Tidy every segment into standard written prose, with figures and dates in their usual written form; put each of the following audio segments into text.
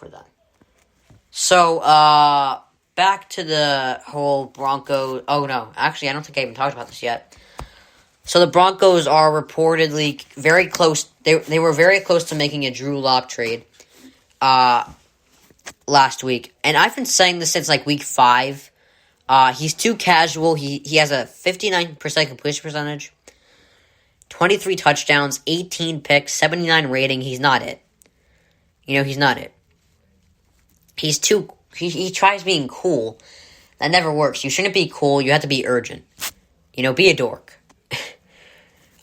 for them. So, back to the whole Broncos. Oh, no. Actually, I don't think I even talked about this yet. So, the Broncos are reportedly very close. They were very close to making a Drew Lock trade last week. And I've been saying this since, week 5. He's too casual. He has a 59% completion percentage, 23 touchdowns, 18 picks, 79 rating. He's not it. He's not it. He tries being cool. That never works. You shouldn't be cool. You have to be urgent. Be a dork.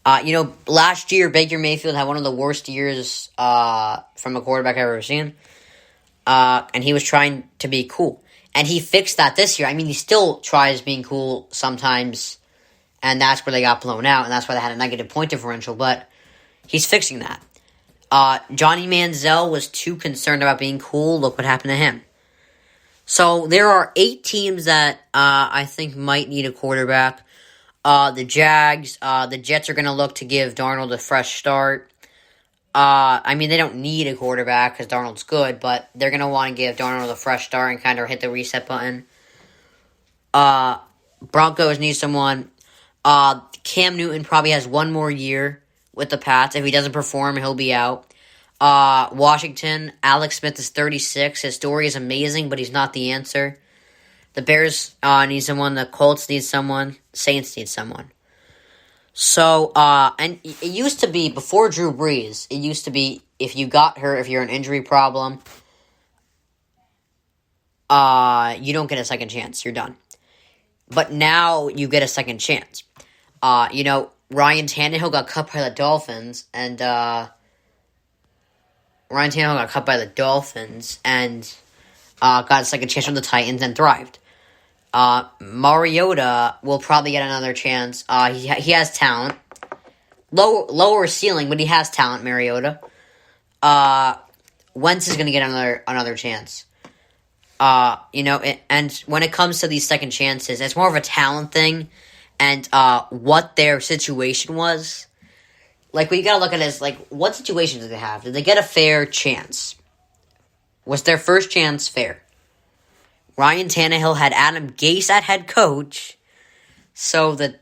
Last year, Baker Mayfield had one of the worst years from a quarterback I've ever seen. And he was trying to be cool. And he fixed that this year. I mean, he still tries being cool sometimes, and that's where they got blown out, and that's why they had a negative point differential, but he's fixing that. Johnny Manziel was too concerned about being cool. Look what happened to him. So there are 8 teams that I think might need a quarterback. The Jags, the Jets are going to look to give Darnold a fresh start. They don't need a quarterback because Darnold's good, but they're going to want to give Darnold a fresh start and kind of hit the reset button. Broncos need someone. Cam Newton probably has one more year with the Pats. If he doesn't perform, he'll be out. Washington, Alex Smith is 36. His story is amazing, but he's not the answer. The Bears need someone. The Colts need someone. Saints need someone. So, and it used to be, before Drew Brees, it used to be, if you got hurt, if you're an injury problem, you don't get a second chance. You're done. But now you get a second chance. Ryan Tannehill got cut by the Dolphins, and, got a second chance from the Titans and thrived. Mariota will probably get another chance. He has talent. Lower ceiling, but he has talent, Mariota. Wentz is going to get another chance. And when it comes to these second chances, it's more of a talent thing and what their situation was. What you gotta look at is, what situation did they have? Did they get a fair chance? Was their first chance fair? Ryan Tannehill had Adam Gase at head coach, so the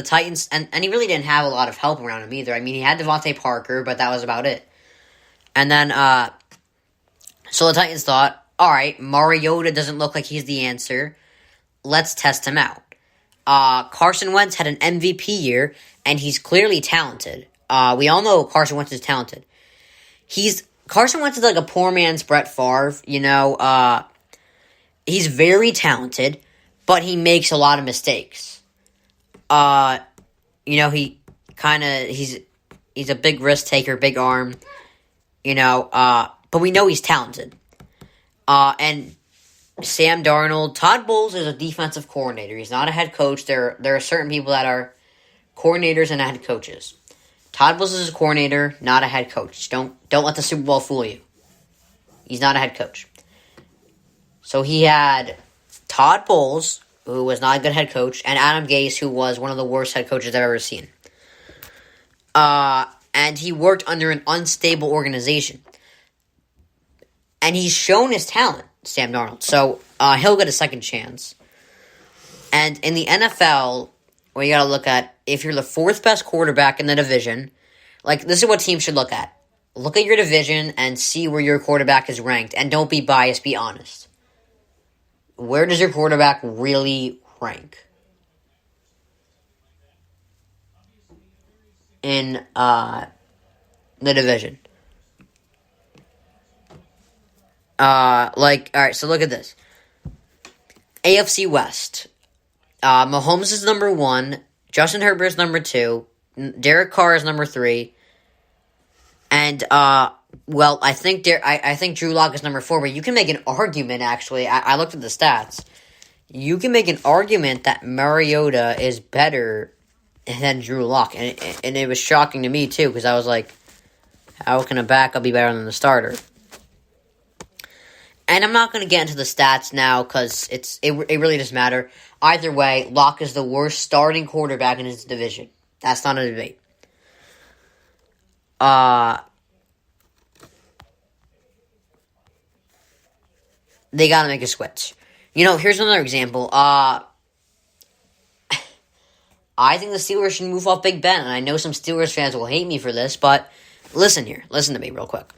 Titans, and he really didn't have a lot of help around him either. I mean, he had Devontae Parker, but that was about it. And then, so the Titans thought, all right, Mariota doesn't look like he's the answer. Let's test him out. Carson Wentz had an MVP year, and he's clearly talented. We all know Carson Wentz is talented. Carson Wentz is like a poor man's Brett Favre, He's very talented, but he makes a lot of mistakes. He's a big risk taker, big arm, but we know he's talented. And Sam Darnold, Todd Bowles is a defensive coordinator. He's not a head coach. There are certain people that are coordinators and head coaches. Todd Bowles is a coordinator, not a head coach. Don't let the Super Bowl fool you. He's not a head coach. So he had Todd Bowles, who was not a good head coach, and Adam Gase, who was one of the worst head coaches I've ever seen. And he worked under an unstable organization. And he's shown his talent, Sam Darnold. So he'll get a second chance. And in the NFL, what you got to look at, if you're the 4th best quarterback in the division, this is what teams should look at. Look at your division and see where your quarterback is ranked. And don't be biased, be honest. Where does your quarterback really rank? In the division. Alright, so look at this. AFC West. Mahomes is number 1. Justin Herbert is number 2. Derek Carr is number 3. And, I think Drew Lock is number 4, but you can make an argument, actually. I looked at the stats. You can make an argument that Mariota is better than Drew Lock. And it was shocking to me, too, because I was like, how can a backup be better than the starter? And I'm not going to get into the stats now, because it really doesn't matter. Either way, Lock is the worst starting quarterback in his division. That's not a debate. they got to make a switch. Here's another example. I think the Steelers should move off Big Ben, and I know some Steelers fans will hate me for this, but listen here. Listen to me real quick.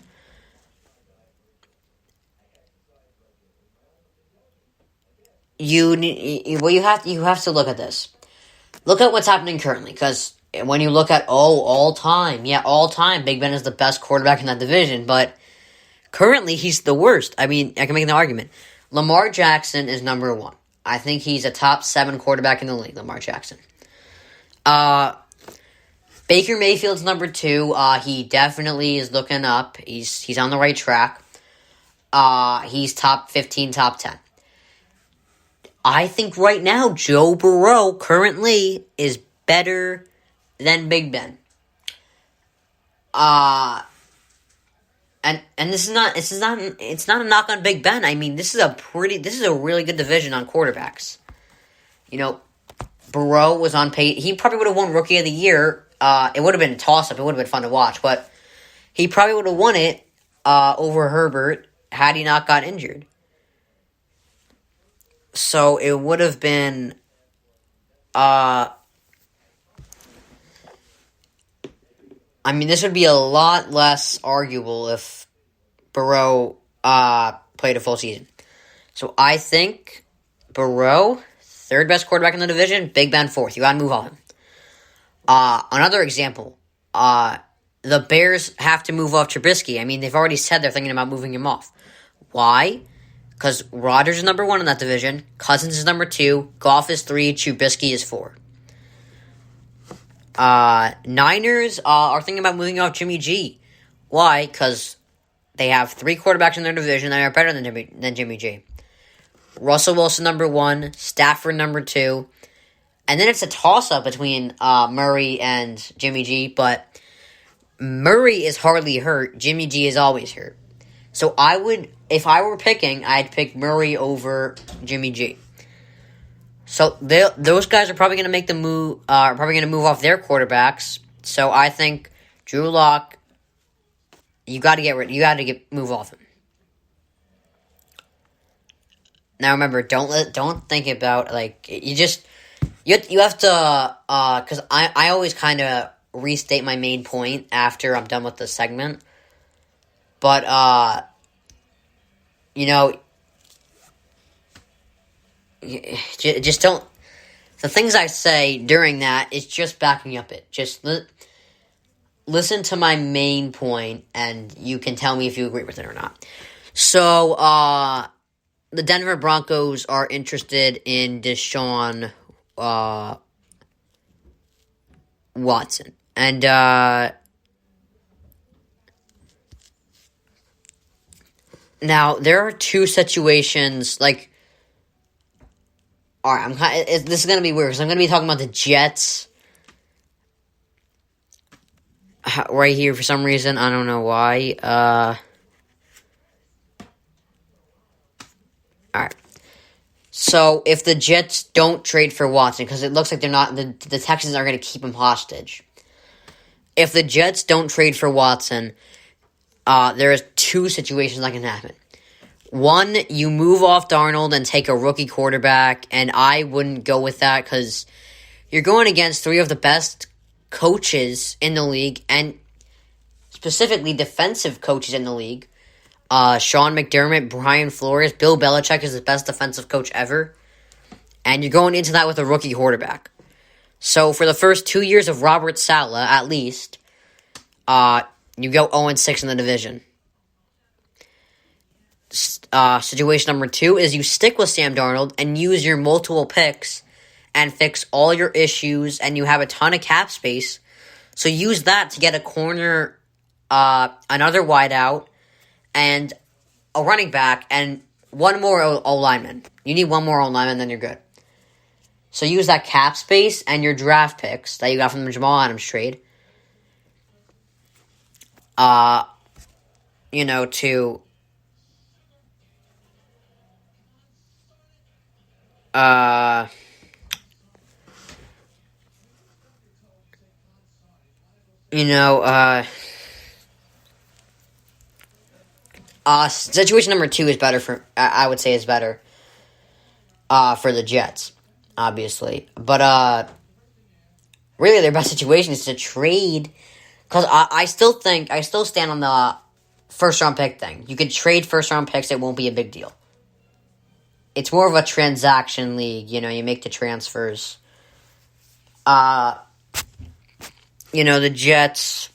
You have to look at this. Look at what's happening currently, because when you look at all time, Big Ben is the best quarterback in that division, but currently he's the worst. I mean, I can make an argument. Lamar Jackson is number one. I think he's a top 7 quarterback in the league, Lamar Jackson. Baker Mayfield's number 2. He definitely is looking up. He's on the right track. He's top 15, top 10. I think right now Joe Burrow currently is better than Big Ben. And it's not a knock on Big Ben. I mean, this is a really good division on quarterbacks. Burrow was on pace. He probably would have won Rookie of the Year. It would have been a toss-up. It would have been fun to watch, but he probably would have won it over Herbert had he not got injured. So it would have been this would be a lot less arguable if Burrow played a full season. So I think Burrow, 3rd best quarterback in the division, Big Ben 4th. You gotta move on him. Another example, the Bears have to move off Trubisky. I mean, they've already said they're thinking about moving him off. Why? Because Rodgers is number 1 in that division, Cousins is number 2, Goff is 3, Trubisky is 4. Niners are thinking about moving off Jimmy G. Why? Because they have 3 quarterbacks in their division that are better than Jimmy G. Russell Wilson number 1, Stafford number 2, and then it's a toss-up between Murray and Jimmy G, but Murray is hardly hurt. Jimmy G is always hurt. So if I were picking, I'd pick Murray over Jimmy G. So those guys are probably going to make the move. Are probably going to move off their quarterbacks. So I think Drew Lock, you got to move off him. Now remember, don't think about you have to because I always kind of restate my main point after I'm done with the segment. But, just don't... The things I say during that is just backing up it. Just listen to my main point, and you can tell me if you agree with it or not. So, the Denver Broncos are interested in Deshaun Watson. And, now, there are 2 situations, alright, this is going to be weird, because I'm going to be talking about the Jets right here for some reason. I don't know why. Alright. So, if the Jets don't trade for Watson, because it looks like they're not, the Texans are going to keep him hostage. If the Jets don't trade for Watson, there is 2 situations that can happen. One, you move off Darnold and take a rookie quarterback, and I wouldn't go with that because you're going against 3 of the best coaches in the league, and specifically defensive coaches in the league. Sean McDermott, Brian Flores, Bill Belichick is the best defensive coach ever, and you're going into that with a rookie quarterback. So for the first 2 years of Robert Saleh, at least, you go 0-6 in the division. Situation number 2 is you stick with Sam Darnold and use your multiple picks and fix all your issues, and you have a ton of cap space. So use that to get a corner, another wideout, and a running back, and one more O-lineman. You need one more O-lineman, then you're good. So use that cap space and your draft picks that you got from the Jamal Adams trade. To Situation number 2 is better for. I would say is better. For the Jets, obviously, but really their best situation is to trade. Because I still stand on the first round pick thing. You could trade first round picks; it won't be a big deal. It's more of a transaction league. You make the transfers. The Jets.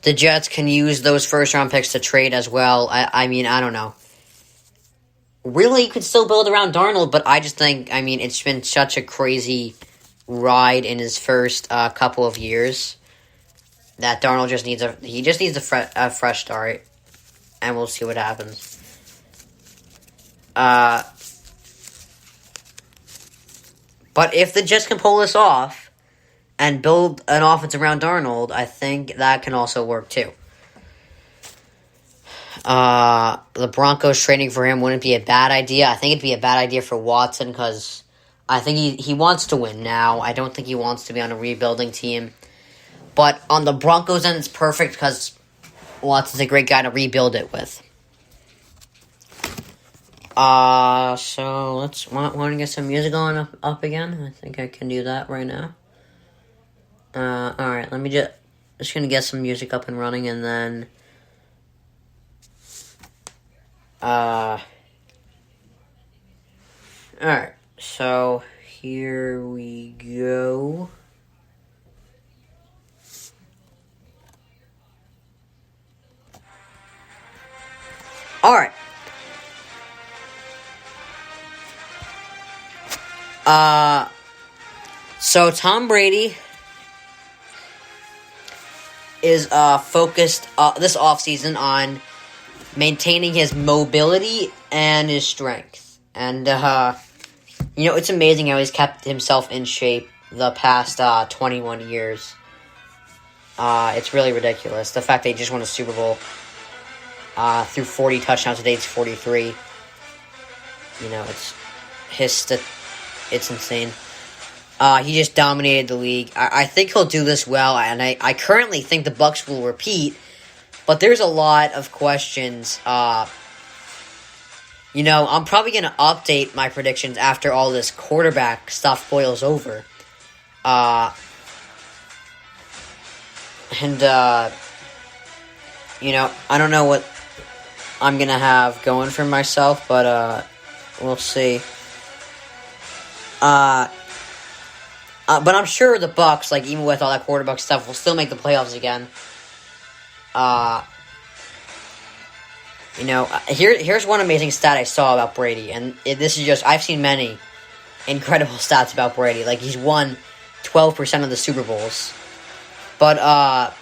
The Jets can use those first round picks to trade as well. I mean, I don't know. Really, you could still build around Darnold, but I just think, it's been such a crazy ride in his first couple of years that Darnold just needs a fresh start, and we'll see what happens. But if the Jets can pull this off and build an offense around Darnold, I think that can also work too. The Broncos trading for him wouldn't be a bad idea. I think it'd be a bad idea for Watson because I think he wants to win now. I don't think he wants to be on a rebuilding team. But on the Broncos end, it's perfect because Watson's a great guy to rebuild it with. So let's want to get some music on up again. I think I can do that right now. Alright, let me just gonna get some music up and running and then alright, so here we go. Alright. So Tom Brady is focused this offseason on maintaining his mobility and his strength. And, it's amazing how he's kept himself in shape the past 21 years. It's really ridiculous. The fact that he just won a Super Bowl through 40 touchdowns, today it's 43. It's insane. He just dominated the league. I think he'll do this well, and I currently think the Bucs will repeat, but there's a lot of questions. I'm probably going to update my predictions after all this quarterback stuff boils over. I don't know what I'm going to have going for myself, but we'll see. But I'm sure the Bucs, even with all that quarterback stuff, will still make the playoffs again. Here's one amazing stat I saw about Brady, and this is just, I've seen many incredible stats about Brady. He's won 12% of the Super Bowls. But,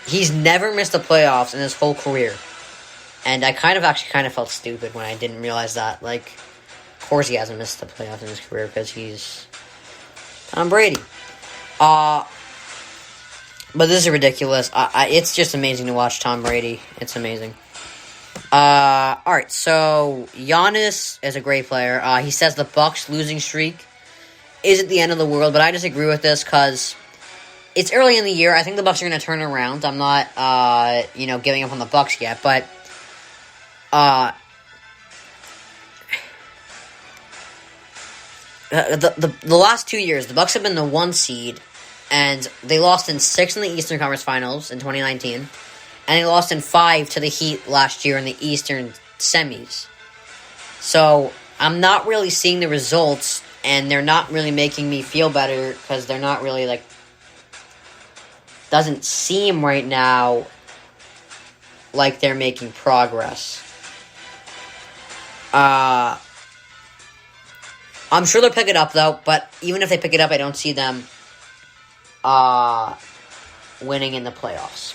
he's never missed the playoffs in his whole career. And I kind of felt stupid when I didn't realize that. Of course he hasn't missed the playoffs in his career because he's Tom Brady. But this is ridiculous. It's just amazing to watch Tom Brady. It's amazing. Alright, so Giannis is a great player. He says the Bucs losing streak isn't the end of the world, but I disagree with this because it's early in the year. I think the Bucs are going to turn around. I'm not, giving up on the Bucs yet, but the last 2 years, the Bucs have been the 1 seed, and they lost in 6 in the Eastern Conference Finals in 2019, and they lost in 5 to the Heat last year in the Eastern semis. So I'm not really seeing the results, and they're not really making me feel better because they're not really doesn't seem right now like they're making progress. I'm sure they'll pick it up, though, but even if they pick it up, I don't see them winning in the playoffs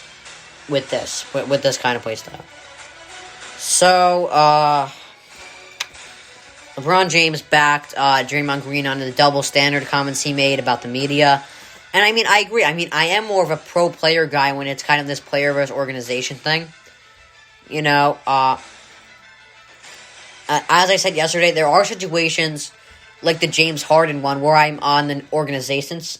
with this kind of play style. So, LeBron James backed Draymond Green on the double standard comments he made about the media. And, I agree. I am more of a pro-player guy when it's kind of this player versus organization thing. As I said yesterday, there are situations like the James Harden one, where I'm on an organizations